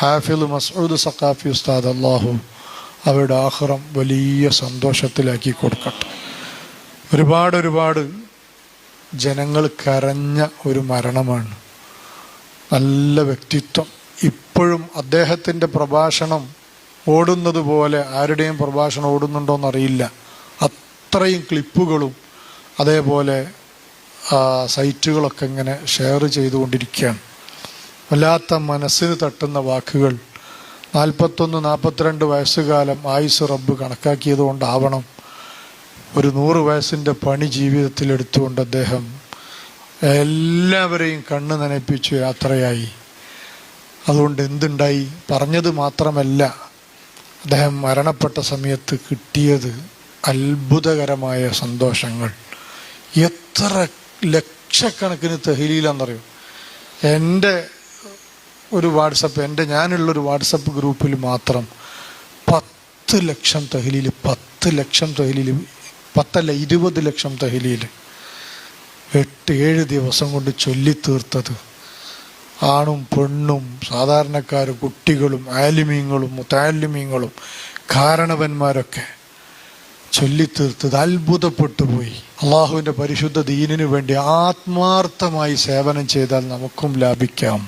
ഹാഫിദ് മസ്ഊദ് സഖാഫി ഉസ്താദ്, അള്ളാഹു അവരുടെ ആഖിറം വലിയ സന്തോഷത്തിലാക്കി കൊടുക്കട്ടെ. ഒരുപാട് ജനങ്ങൾ കരഞ്ഞ ഒരു മരണമാണ്. നല്ല വ്യക്തിത്വം. ഇപ്പോഴും അദ്ദേഹത്തിൻ്റെ പ്രഭാഷണം ഓടുന്നത് പോലെ ആരുടെയും പ്രഭാഷണം ഓടുന്നുണ്ടോയെന്നറിയില്ല. അത്രയും ക്ലിപ്പുകളും അതേപോലെ സൈറ്റുകളൊക്കെ ഇങ്ങനെ ഷെയർ ചെയ്തുകൊണ്ടിരിക്കുകയാണ്. വല്ലാത്ത മനസ്സിന് തട്ടുന്ന വാക്കുകൾ. 41-42 വയസ്സുകാലം ആയുസ് റബ്ബ് കണക്കാക്കിയത് കൊണ്ടാവണം ഒരു 100 വയസ്സിൻ്റെ പണി ജീവിതത്തിൽ എടുത്തുകൊണ്ട് അദ്ദേഹം എല്ലാവരെയും കണ്ണ് നനപ്പിച്ചു യാത്രയായി. അതുകൊണ്ട് എന്തുണ്ടായി? പറഞ്ഞത് മാത്രമല്ല, അദ്ദേഹം മരണപ്പെട്ട സമയത്ത് കിട്ടിയത് അത്ഭുതകരമായ സന്തോഷങ്ങൾ. എത്ര ലക്ഷക്കണക്കിന് തഹ്ലീലാണെന്നറിയോ? എൻ്റെ ഒരു ഞാനുള്ളൊരു വാട്സപ്പ് ഗ്രൂപ്പിൽ മാത്രം 10 ലക്ഷം തഹ്ലീൽ, 10 ലക്ഷം തഹ്ലീൽ, 20 ലക്ഷം തഹ്ലീൽ 8-7 ദിവസം കൊണ്ട് ചൊല്ലിത്തീർത്തത്. ആണും പെണ്ണും സാധാരണക്കാരും കുട്ടികളും ആലിമീങ്ങളും മുതഅല്ലിമീങ്ങളും കാരണവന്മാരൊക്കെ ചൊല്ലിത്തീർത്തത് അത്ഭുതപ്പെട്ടു പോയി. അള്ളാഹുവിൻ്റെ പരിശുദ്ധ ദീനിനു വേണ്ടി ആത്മാർത്ഥമായി സേവനം ചെയ്താൽ നമുക്കും ലാഭിക്കാം.